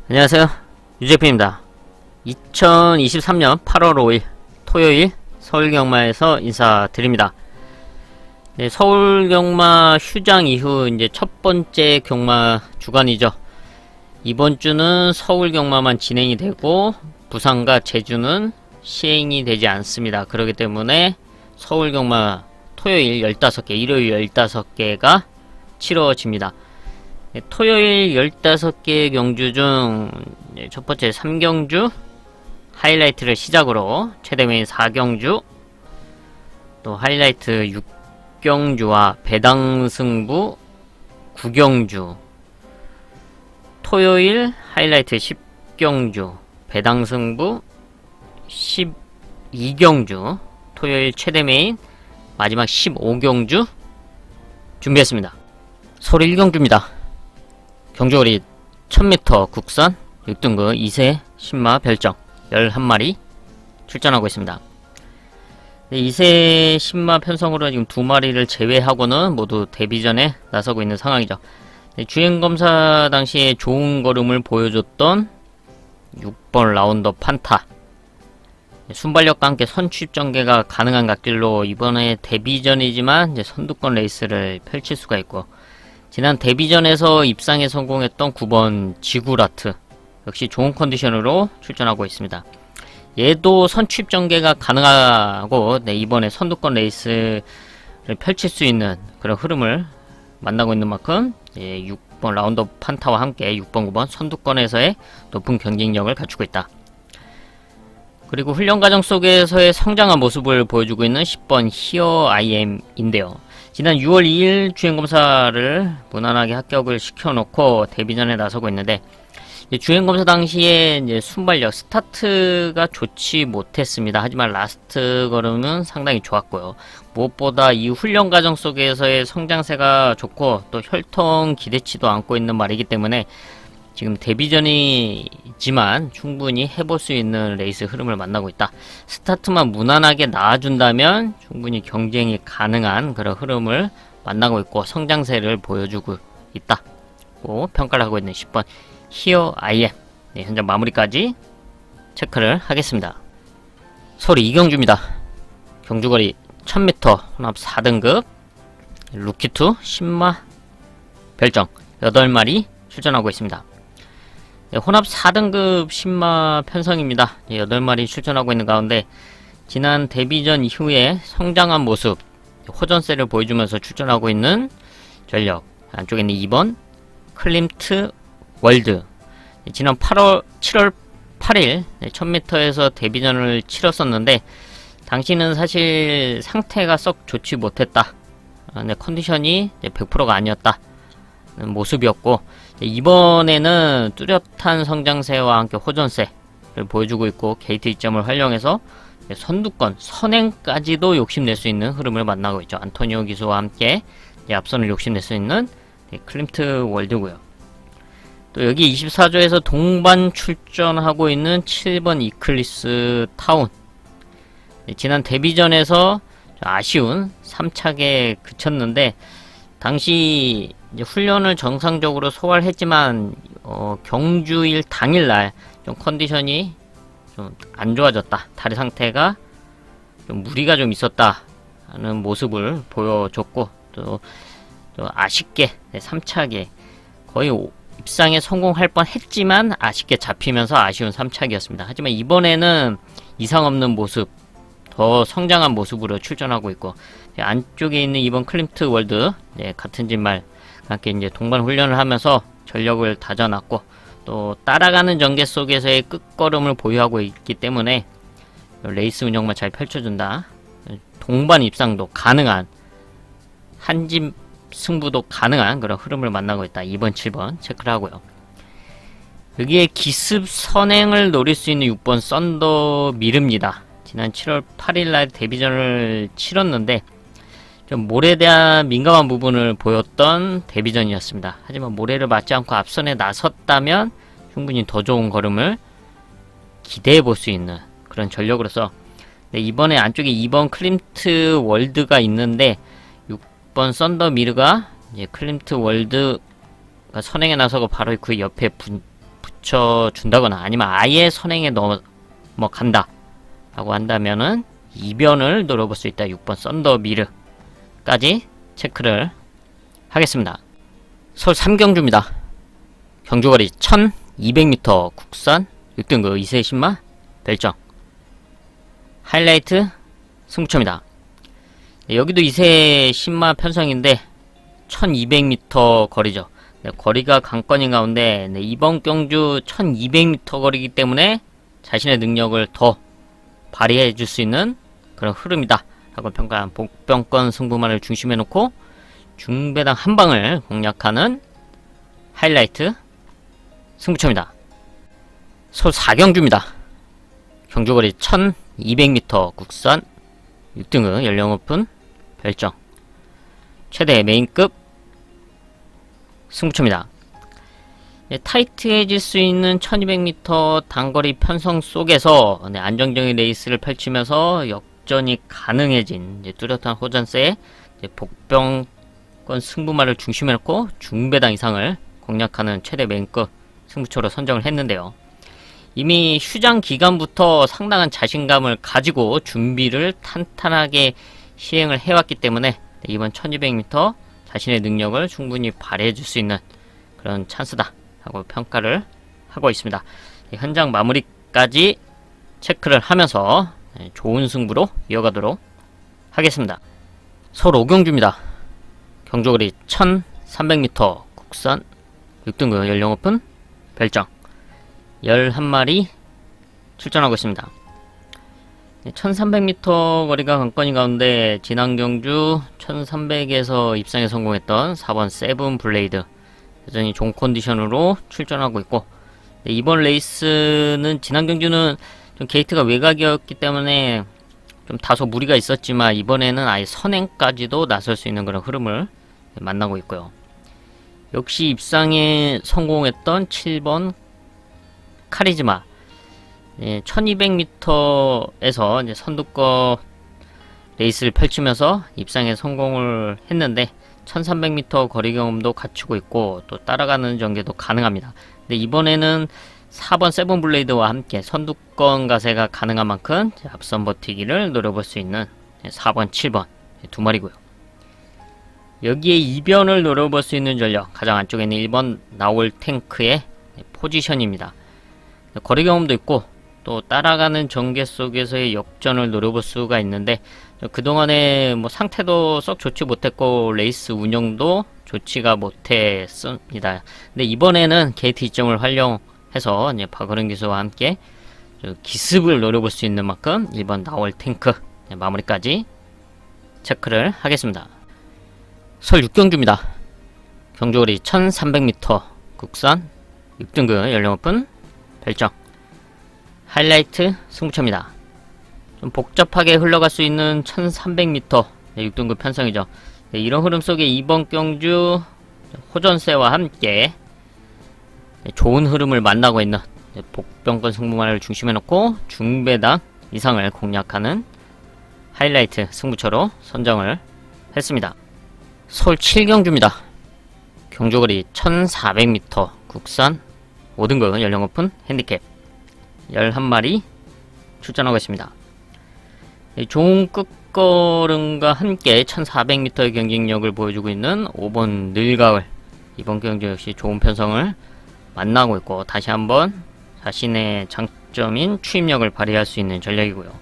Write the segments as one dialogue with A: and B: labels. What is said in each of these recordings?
A: 안녕하세요, 유재표입니다. 2023년 8월 5일 토요일 서울경마에서 인사드립니다. 네, 서울경마 휴장 이후 이제 첫 번째 경마 주간이죠. 이번 주는 서울경마만 진행이 되고 부산과 제주는 시행이 되지 않습니다. 그렇기 때문에 서울경마 토요일 15개, 일요일 15개가 치러집니다. 토요일 15개의 경주 중 첫 번째 3경주 하이라이트를 시작으로 최대 메인 4경주, 또 하이라이트 6경주와 배당 승부 9경주, 토요일 하이라이트 10경주, 배당 승부 12경주, 토요일 최대 메인 마지막 15경주 준비했습니다. 서울 1경주입니다. 경주거리 1000m 국산 6등급 2세 신마 별정 11마리 출전하고 있습니다. 2세 신마 편성으로 지금 2마리를 제외하고는 모두 데뷔전에 나서고 있는 상황이죠. 주행검사 당시에 좋은 걸음을 보여줬던 6번 라운더 판타, 순발력과 함께 선취입 전개가 가능한 갓길로 이번에 데뷔전이지만 이제 선두권 레이스를 펼칠 수가 있고, 지난 데뷔전에서 입상에 성공했던 9번 지구라트 역시 좋은 컨디션으로 출전하고 있습니다. 얘도 선취입 전개가 가능하고 이번에 선두권 레이스를 펼칠 수 있는 그런 흐름을 만나고 있는 만큼 6번 라운더 판타와 함께 6번, 9번 선두권에서의 높은 경쟁력을 갖추고 있다. 그리고 훈련 과정 속에서의 성장한 모습을 보여주고 있는 10번 히어 IM인데요. 지난 6월 2일 주행검사를 무난하게 합격을 시켜놓고 데뷔전에 나서고 있는데, 주행검사 당시에 이제 순발력, 스타트가 좋지 못했습니다. 하지만 라스트 걸음은 상당히 좋았고요. 무엇보다 이 훈련 과정 속에서의 성장세가 좋고 또 혈통 기대치도 안고 있는 말이기 때문에 지금 데뷔전이지만 충분히 해볼 수 있는 레이스 흐름을 만나고 있다. 스타트만 무난하게 나와준다면 충분히 경쟁이 가능한 그런 흐름을 만나고 있고 성장세를 보여주고 있다고 평가를 하고 있는 10번 히어 IM, 현재 마무리까지 체크를 하겠습니다. 서울 2경주입니다. 경주거리 1000m 혼합 4등급 루키2 신마 별정 8마리 출전하고 있습니다. 혼합 4등급 신마 편성입니다. 8마리 출전하고 있는 가운데 지난 데뷔전 이후에 성장한 모습, 호전세를 보여주면서 출전하고 있는 전력, 안쪽에 있는 2번 클림트 월드, 지난 7월 8일 1000m에서 데뷔전을 치렀었는데 당시는 사실 상태가 썩 좋지 못했다, 컨디션이 100%가 아니었다 모습이었고, 이번에는 뚜렷한 성장세와 함께 호전세를 보여주고 있고 게이트 이점을 활용해서 선두권, 선행까지도 욕심낼 수 있는 흐름을 만나고 있죠. 안토니오 기수와 함께 앞선을 욕심낼 수 있는 클림트 월드고요. 또 여기 24조에서 동반 출전하고 있는 7번 이클리스 타운, 지난 데뷔전에서 아쉬운 3착에 그쳤는데 당시 이제 훈련을 정상적으로 소화했지만 경주일 당일날 좀 컨디션이 좀 안 좋아졌다, 다리 상태가 좀 무리가 좀 있었다 하는 모습을 보여줬고, 또 아쉽게 3착에 거의 입상에 성공할 뻔 했지만 아쉽게 잡히면서 아쉬운 3착이었습니다. 하지만 이번에는 이상 없는 모습, 더 성장한 모습으로 출전하고 있고, 안쪽에 있는 이번 클림트 월드, 같은 진말 함께 이제 동반 훈련을 하면서 전력을 다져놨고 또 따라가는 전개 속에서의 끝걸음을 보유하고 있기 때문에 레이스 운영만 잘 펼쳐준다, 동반 입상도 가능한, 한집 승부도 가능한 그런 흐름을 만나고 있다. 2번, 7번 체크를 하고요. 여기에 기습 선행을 노릴 수 있는 6번 썬더 미르입니다. 지난 7월 8일날 데뷔전을 치렀는데 좀 모래에 대한 민감한 부분을 보였던 데뷔전이었습니다. 하지만 모래를 맞지 않고 앞선에 나섰다면 충분히 더 좋은 걸음을 기대해 볼 수 있는 그런 전력으로서, 이번에 안쪽에 2번 클림트 월드가 있는데 6번 썬더 미르가 클림트 월드가 선행에 나서고 바로 그 옆에 붙여준다거나 아니면 아예 선행에 넘어간다 라고 한다면은 이변을 노려볼 수 있다. 6번 썬더미르까지 체크를 하겠습니다. 서울 3경주입니다. 경주거리 1200m 국산 6등급 2세 신마 별정 하이라이트 승부처입니다. 네, 여기도 2세 신마 편성인데 1200m 거리죠. 네, 거리가 관건인 가운데 네, 이번 경주 1200m 거리이기 때문에 자신의 능력을 더 발휘해 줄 수 있는 그런 흐름이다 라고 평가한 복병권 승부만을 중심에 놓고 중배당 한 방을 공략하는 하이라이트 승부처입니다. 서울 4경주입니다. 경주거리 1200m 국산 6등급 연령 오픈 별정 최대 메인급 승부처입니다. 네, 타이트해질 수 있는 1200m 단거리 편성 속에서 네, 안정적인 레이스를 펼치면서 역전이 가능해진 뚜렷한 호전세의 복병권 승부마를 중심에 놓고 중배당 이상을 공략하는 최대 메인급 승부처로 선정을 했는데요. 이미 휴장 기간부터 상당한 자신감을 가지고 준비를 탄탄하게 시행을 해왔기 때문에 이번 1200m 자신의 능력을 충분히 발휘해 줄 수 있는 그런 찬스다 하고 평가를 하고 있습니다. 현장 마무리까지 체크를 하면서 좋은 승부로 이어가도록 하겠습니다. 서울 5경주입니다. 경주거리 1300m 국산 6등급 연령 오픈 별정 11마리 출전하고 있습니다. 1300m 거리가 관건인 가운데 지난 경주 1300에서 입상에 성공했던 4번 세븐 블레이드 여전히 좋은 컨디션으로 출전하고 있고 이번 레이스는 지난 경주는 좀 게이트가 외곽이었기 때문에 좀 다소 무리가 있었지만 이번에는 아예 선행까지도 나설 수 있는 그런 흐름을 만나고 있고요. 역시 입상에 성공했던 7번 카리즈마 1200m에서 이제 선두권 레이스를 펼치면서 입상에 성공을 했는데 1300m 거리 경험도 갖추고 있고 또 따라가는 전개도 가능합니다. 근데 이번에는 4번 세븐블레이드와 함께 선두권 가세가 가능한 만큼 앞선 버티기를 노려볼 수 있는 4번, 7번 두 마리고요. 여기에 이변을 노려볼 수 있는 전력 가장 안쪽에 있는 1번 나올 탱크의 포지션입니다. 거리 경험도 있고 또 따라가는 전개 속에서의 역전을 노려볼 수가 있는데 그동안에 뭐 상태도 썩 좋지 못했고 레이스 운영도 좋지가 못했습니다. 근데 이번에는 게이트 이점을 활용해서 이제 박어른 기수와 함께 기습을 노려볼 수 있는 만큼 1번 나올 탱크 마무리까지 체크를 하겠습니다. 서울 6경주입니다. 경주거리 1300m 국산 6등급 연령 오픈 별정 하이라이트 승부처입니다. 좀 복잡하게 흘러갈 수 있는 1300m 6등급 편성이죠. 이런 흐름 속에 이번 경주 호전세와 함께 좋은 흐름을 만나고 있는 복병권 승부만을 중심에 놓고 중배당 이상을 공략하는 하이라이트 승부처로 선정을 했습니다. 서울 7경주입니다. 경주거리 1400m 국산 5등급 연령 오픈 핸디캡 11마리 출전하고 있습니다. 좋은 끝걸음과 함께 1400m의 경쟁력을 보여주고 있는 5번 늘가을 이번 경주 역시 좋은 편성을 만나고 있고 다시 한번 자신의 장점인 추임력을 발휘할 수 있는 전략이고요.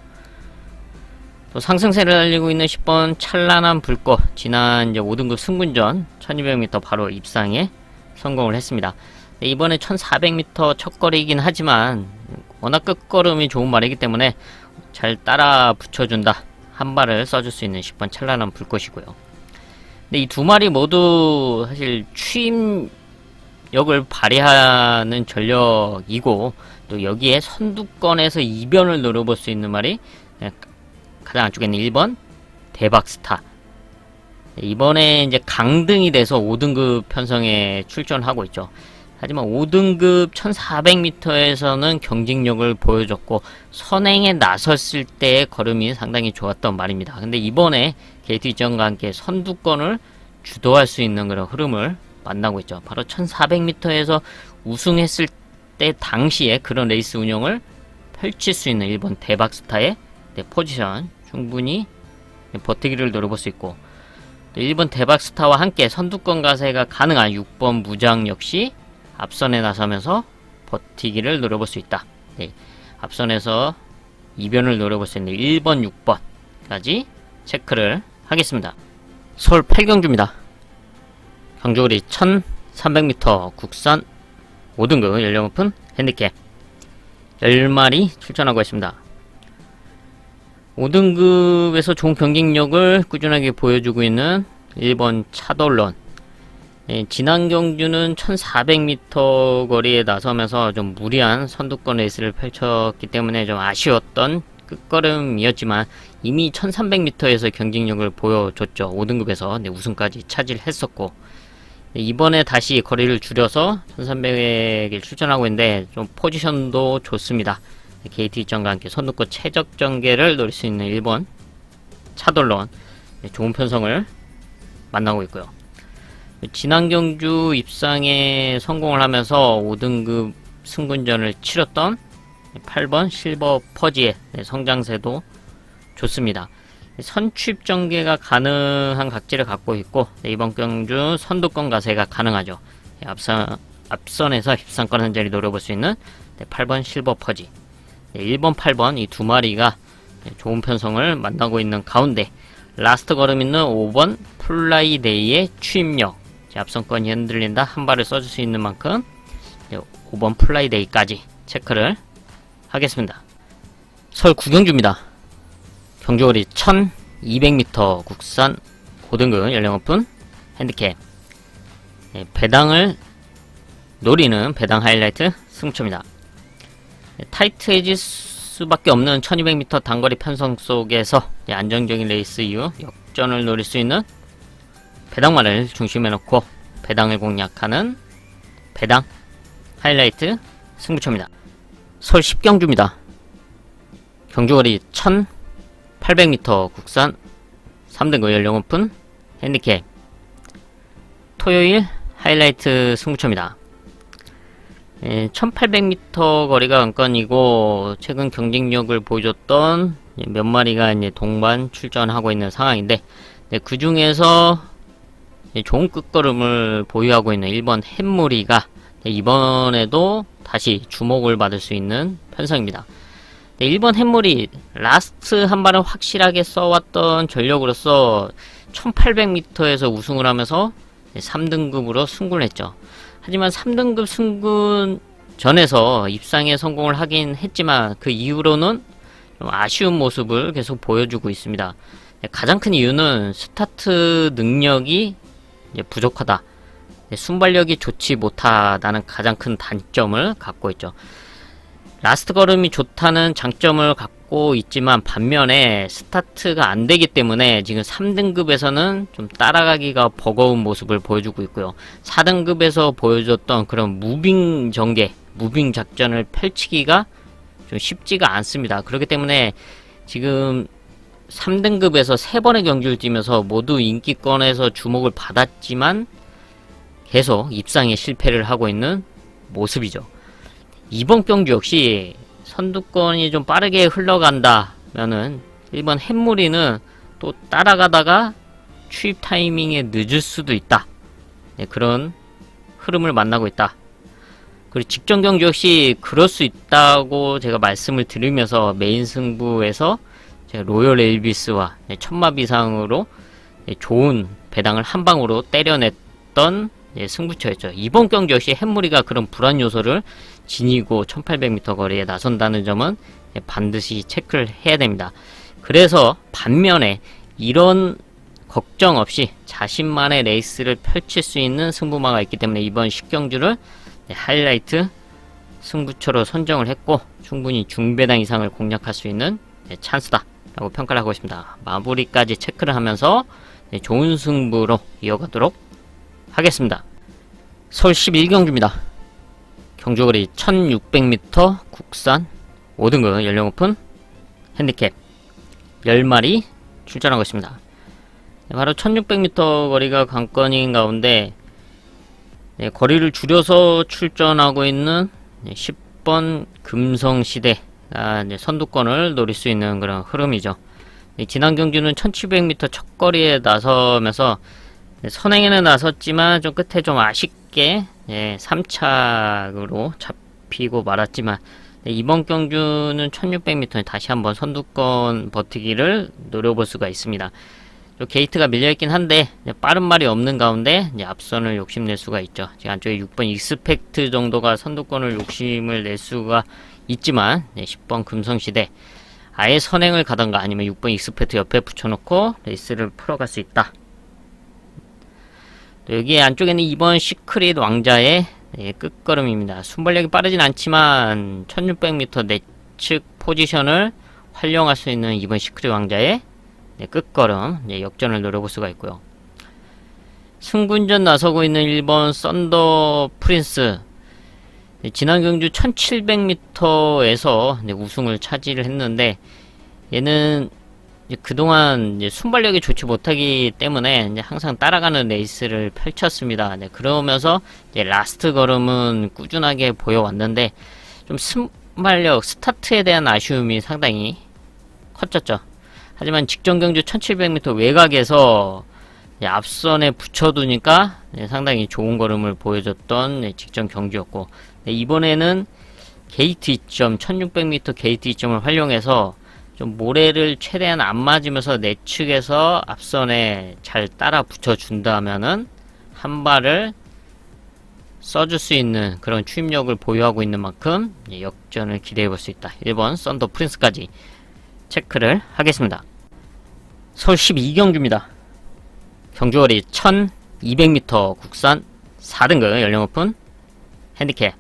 A: 또 상승세를 달리고 있는 10번 찬란한 불꽃 지난 이제 5등급 승군전 1200m 바로 입상에 성공을 했습니다. 이번에 1400m 첫 거리이긴 하지만 워낙 끝걸음이 좋은 말이기 때문에 잘 따라 붙여준다 한 발을 써줄 수 있는 10번 찬란한 불꽃이고요. 근데 이 두 마리 모두 사실 추임력을 발휘하는 전력이고 또 여기에 선두권에서 이변을 노려볼 수 있는 말이 가장 안쪽에 있는 1번 대박스타 이번에 이제 강등이 돼서 5등급 편성에 출전하고 있죠. 하지만 5등급 1400m에서는 경쟁력을 보여줬고 선행에 나섰을 때의 걸음이 상당히 좋았던 말입니다. 근데 이번에 게이트 이전과 함께 선두권을 주도할 수 있는 그런 흐름을 만나고 있죠. 바로 1400m에서 우승했을 그때 당시에 그런 레이스 운영을 펼칠 수 있는 일본 대박스타의 포지션 충분히 버티기를 노려볼 수 있고, 일본 대박스타와 함께 선두권 가세가 가능한 6번 무장 역시 앞선에 나서면서 버티기를 노려볼 수 있다. 앞선에서 이변을 노려볼 수 있는 1번, 6번까지 체크를 하겠습니다. 서울 8경주입니다. 경주거리 1300m 국산 5등급 연령 오픈 핸디캡 10마리 출전하고 있습니다. 5등급에서 좋은 경쟁력을 꾸준하게 보여주고 있는 1번 차돌론. 지난 경주는 1400m 거리에 나서면서 좀 무리한 선두권 레이스를 펼쳤기 때문에 좀 아쉬웠던 끝걸음이었지만 이미 1300m에서 경쟁력을 보여줬죠. 5등급에서 우승까지 차지했었고, 이번에 다시 거리를 줄여서 1300에 출전하고 있는데 좀 포지션도 좋습니다. KT 입장과 함께 선두권 최적 전개를 노릴 수 있는 1번 차돌론, 좋은 편성을 만나고 있고요. 지난 경주 입상에 성공을 하면서 5등급 승군전을 치렀던 8번 실버 퍼지의 성장세도 좋습니다. 선취입 전개가 가능한 각지를 갖고 있고, 이번 경주 선두권 가세가 가능하죠. 앞선에서 입상권 한 자리 노려볼 수 있는 8번 실버 퍼지, 1번 8번 이 두 마리가 좋은 편성을 만나고 있는 가운데 라스트 걸음 있는 5번 플라이데이의 추임력, 앞선권이 흔들린다 한 발을 써줄 수 있는 만큼 5번 플라이데이까지 체크를 하겠습니다. 서울 9경주입니다. 경주거리 1200m 국산 5등급 연령 오픈 핸디캡, 배당을 노리는 배당 하이라이트 승부처입니다. 타이트해질 수밖에 없는 1200m 단거리 편성 속에서 안정적인 레이스 이후 역전을 노릴 수 있는 배당만을 중심에 놓고 배당을 공략하는 배당 하이라이트 승부처입니다. 서울 10경주입니다. 경주거리 1800m 국산 3등급 연령 오픈 핸디캡, 토요일 하이라이트 승부처입니다. 1800m 거리가 관건이고 최근 경쟁력을 보여줬던 몇 마리가 이제 동반 출전하고 있는 상황인데, 그 중에서 좋은 끝걸음을 보유하고 있는 1번 햇무리가 이번에도 다시 주목을 받을 수 있는 편성입니다. 1번 햇무리 라스트 한 발은 확실하게 써왔던 전력으로서 1800m에서 우승을 하면서 3등급으로 승군을 했죠. 하지만 3등급 승군 전에서 입상에 성공을 하긴 했지만 그 이후로는 좀 아쉬운 모습을 계속 보여주고 있습니다. 가장 큰 이유는 스타트 능력이 부족하다, 순발력이 좋지 못하다는 가장 큰 단점을 갖고 있죠. 라스트 걸음이 좋다는 장점을 갖고 있지만 반면에 스타트가 안 되기 때문에 지금 3등급에서는 좀 따라가기가 버거운 모습을 보여주고 있고요. 4등급에서 보여줬던 그런 무빙 전개, 무빙 작전을 펼치기가 좀 쉽지가 않습니다. 그렇기 때문에 지금 3등급에서 3번의 경주를 뛰면서 모두 인기권에서 주목을 받았지만 계속 입상에 실패를 하고 있는 모습이죠. 이번 경주 역시 선두권이 좀 빠르게 흘러간다면은 1번 햇무리는 또 따라가다가 추입 타이밍에 늦을 수도 있다, 그런 흐름을 만나고 있다. 그리고 직전 경주 역시 그럴 수 있다고 제가 말씀을 드리면서 메인 승부에서 제가 로열 엘비스와 천마비상으로 좋은 배당을 한 방으로 때려냈던 승부처였죠. 이번 경주 역시 햇무리가 그런 불안 요소를 지니고 1800m 거리에 나선다는 점은 반드시 체크를 해야 됩니다. 그래서 반면에 이런 걱정 없이 자신만의 레이스를 펼칠 수 있는 승부마가 있기 때문에 이번 10경주를 하이라이트 승부처로 선정을 했고 충분히 중배당 이상을 공략할 수 있는 찬스다 라고 평가를 하고 있습니다. 마무리까지 체크를 하면서 좋은 승부로 이어가도록 하겠습니다. 서울 11경주입니다. 경주거리 1600m 국산 5등급 연령 오픈 핸디캡 10마리 출전하고 있습니다. 바로 1600m 거리가 관건인 가운데 거리를 줄여서 출전하고 있는 10번 금성시대가 이제 선두권을 노릴 수 있는 그런 흐름이죠. 지난 경주는 1700m 첫 거리에 나서면서 선행에는 나섰지만 좀 끝에 좀 아쉽게 3착으로 잡히고 말았지만 이번 경주는 1600m에 다시 한번 선두권 버티기를 노려볼 수가 있습니다. 게이트가 밀려있긴 한데 빠른 말이 없는 가운데 앞선을 욕심낼 수가 있죠. 지금 안쪽에 6번 익스펙트 정도가 선두권을 욕심을 낼 수가 있지만 10번 금성시대 아예 선행을 가던가 아니면 6번 익스펙트 옆에 붙여놓고 레이스를 풀어갈 수 있다. 또 여기 안쪽에는 2번 시크릿 왕자의 끝걸음입니다. 순발력이 빠르진 않지만 1600m 내측 포지션을 활용할 수 있는 2번 시크릿 왕자의 끝걸음 역전을 노려볼 수가 있고요. 승군전 나서고 있는 1번 썬더 프린스, 지난 경주 1700m에서 우승을 차지를 했는데 얘는 그동안 순발력이 좋지 못하기 때문에 항상 따라가는 레이스를 펼쳤습니다. 그러면서 라스트 걸음은 꾸준하게 보여왔는데 좀 순발력 스타트에 대한 아쉬움이 상당히 컸었죠. 하지만 직전 경주 1700m 외곽에서 앞선에 붙여두니까 상당히 좋은 걸음을 보여줬던 직전 경주였고, 이번에는 게이트 이점 1600m 게이트 이점을 활용해서 좀 모래를 최대한 안 맞으면서 내측에서 앞선에 잘 따라 붙여준다면은 한 발을 써줄 수 있는 그런 추임력을 보유하고 있는 만큼 역전을 기대해볼 수 있다. 1번 썬더 프린스까지 체크를 하겠습니다. 서울 12경주입니다. 경주거리 1200m 국산 4등급 연령 오픈 핸디캡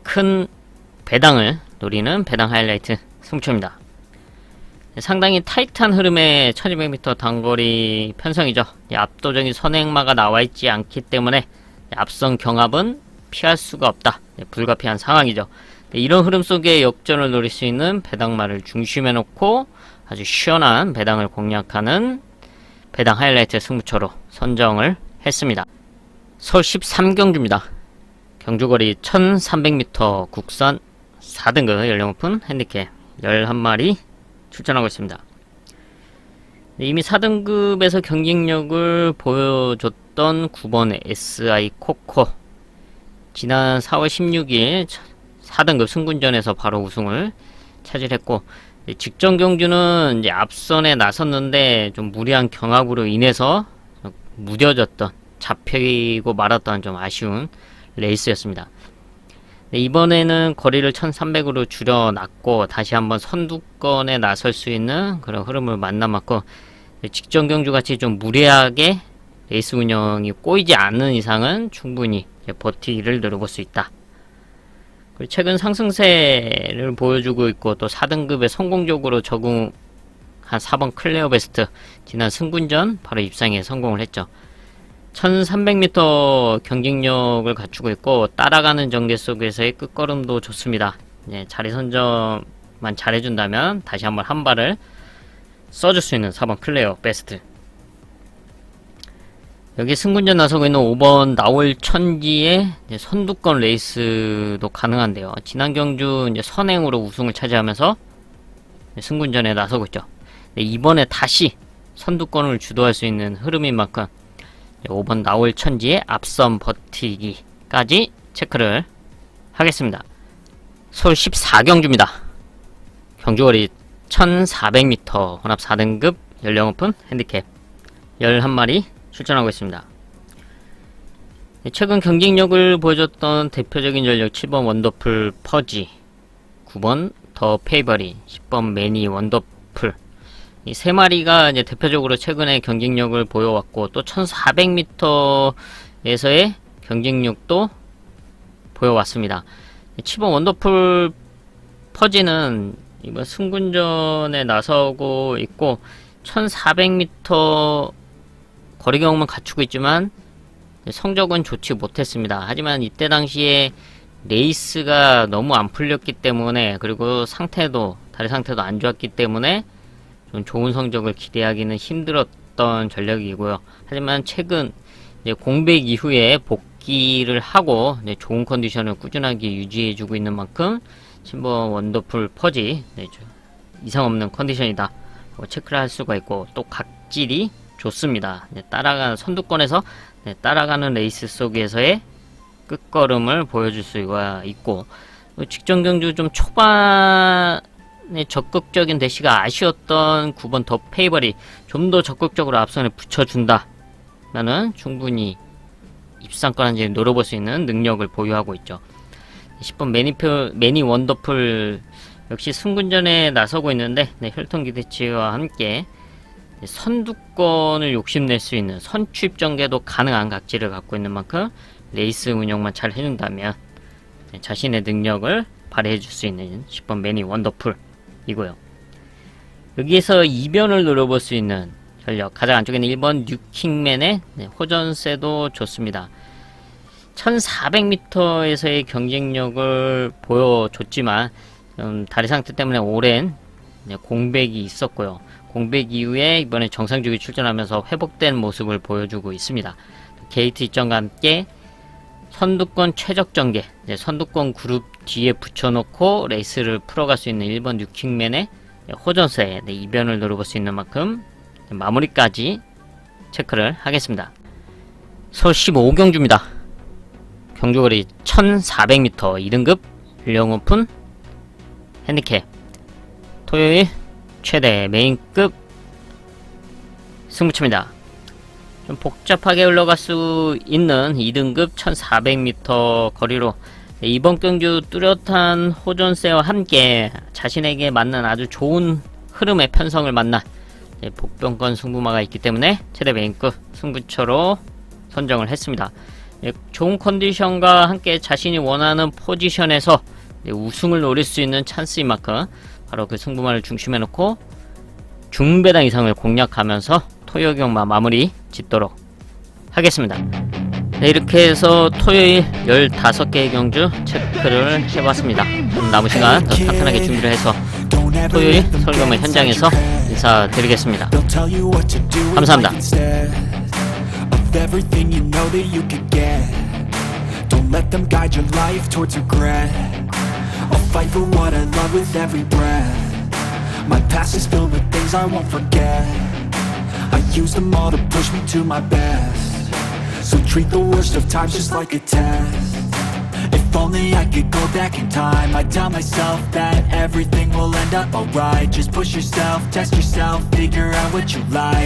A: 큰 배당을 노리는 배당 하이라이트 승부처입니다. 상당히 타이트한 흐름의 1200m 단거리 편성이죠. 압도적인 선행마가 나와있지 않기 때문에 앞선 경합은 피할 수가 없다. 불가피한 상황이죠. 이런 흐름 속에 역전을 노릴 수 있는 배당마를 중심에 놓고 아주 시원한 배당을 공략하는 배당 하이라이트 승부처로 선정을 했습니다. 서울 13경주입니다. 경주거리 1300m 국산 4등급 연령 오픈 핸디캡 11마리 출전하고 있습니다. 이미 4등급에서 경쟁력을 보여줬던 9번 SI 코코, 지난 4월 16일 4등급 승군전에서 바로 우승을 차지했고, 직전 경주는 이제 앞선에 나섰는데 좀 무리한 경합으로 인해서 무뎌졌던, 잡히고 말았던 좀 아쉬운 레이스였습니다. 이번에는 거리를 1300으로 줄여놨고 다시 한번 선두권에 나설 수 있는 그런 흐름을 만나봤고, 직전 경주같이 좀 무리하게 레이스 운영이 꼬이지 않는 이상은 충분히 버티기를 노려볼 수 있다. 그리고 최근 상승세를 보여주고 있고 또 4등급에 성공적으로 적응한 4번 클레어 베스트, 지난 승군전 바로 입상에 성공을 했죠. 1300m 경쟁력을 갖추고 있고 따라가는 전개 속에서의 끝걸음도 좋습니다. 자리 선점만 잘해준다면 다시 한번 한 발을 써줄 수 있는 4번 클레어 베스트. 여기 승군전 나서고 있는 5번 나올 천지의 선두권 레이스도 가능한데요. 지난 경주 선행으로 우승을 차지하면서 승군전에 나서고 있죠. 이번에 다시 선두권을 주도할 수 있는 흐름인 만큼 5번 나올 천지의 앞선 버티기까지 체크를 하겠습니다. 서울 14경주입니다. 경주거리 1400m 혼합 4등급 연령 오픈 핸디캡 11마리 출전하고 있습니다. 최근 경쟁력을 보여줬던 대표적인 전력 7번 원더풀 퍼지, 9번 더 페이버리, 10번 매니 원더풀, 이 세 마리가 이제 대표적으로 최근에 경쟁력을 보여왔고 또 1400m에서의 경쟁력도 보여왔습니다. 7번 원더풀 퍼지는 이번 승군전에 나서고 있고 1400m 거리 경험은 갖추고 있지만 성적은 좋지 못했습니다. 하지만 이때 당시에 레이스가 너무 안 풀렸기 때문에, 그리고 다리 상태도 안 좋았기 때문에 좀 좋은 성적을 기대하기는 힘들었던 전력이고요. 하지만 최근 이제 공백 이후에 복귀를 하고 좋은 컨디션을 꾸준하게 유지해주고 있는 만큼 심버 원더풀 퍼지 이상 없는 컨디션이다 체크를 할 수가 있고, 또 각질이 좋습니다. 따라가는 선두권에서 따라가는 레이스 속에서의 끝걸음을 보여줄 수가 있고, 직전 경주 좀 초반에 적극적인 대시가 아쉬웠던 9번 더 페이벌이 좀 더 적극적으로 앞선에 붙여준다 라는 충분히 입상권 한지 노려볼 수 있는 능력을 보유하고 있죠. 10번 매니 원더풀 역시 승군전에 나서고 있는데 혈통 기대치와 함께 선두권을 욕심낼 수 있는 선취입 전개도 가능한 각질을 갖고 있는 만큼 레이스 운영만 잘 해준다면 자신의 능력을 발휘해 줄 수 있는 10번 매니 원더풀이고요. 여기에서 이변을 노려볼 수 있는 전력, 가장 안쪽에는 1번 뉴킹맨의 호전세도 좋습니다. 1400m에서의 경쟁력을 보여줬지만 다리 상태 때문에 오랜 공백이 있었고요. 공백 이후에 이번에 정상주기 출전하면서 회복된 모습을 보여주고 있습니다. 게이트 이점과 함께 선두권 최적 전개, 선두권 그룹 뒤에 붙여놓고 레이스를 풀어갈 수 있는 1번 뉴킹맨의 호전세 이변을 노려볼 수 있는 만큼 마무리까지 체크를 하겠습니다. 서울 15경주입니다. 경주거리 1400m 2등급 일령 오픈 핸디캡, 토요일 최대 메인급 승부처입니다. 좀 복잡하게 흘러갈 수 있는 2등급 1400m 거리로 이번 경주 뚜렷한 호전세와 함께 자신에게 맞는 아주 좋은 흐름의 편성을 만난 복병권 승부마가 있기 때문에 최대 메인급 승부처로 선정을 했습니다. 좋은 컨디션과 함께 자신이 원하는 포지션에서 우승을 노릴 수 있는 찬스인 만큼 바로 그 승부마를 중심에 놓고 중배당 이상을 공략하면서 토요경마 마무리 짓도록 하겠습니다. 이렇게 해서 토요일 15개의 경주 체크를 해봤습니다. 남은 시간 더 탄탄하게 준비를 해서 토요일 서울경마 현장에서 인사드리겠습니다. 감사합니다. Everything you know that you could get. Don't let them guide your life towards regret. I'll fight for what I love with every breath. My past is filled with things I won't forget. I use them all to push me to my best. So treat the worst of times just like a test. If only I could go back in time, I'd tell myself that everything will end up alright. Just push yourself, test yourself, figure out what you like.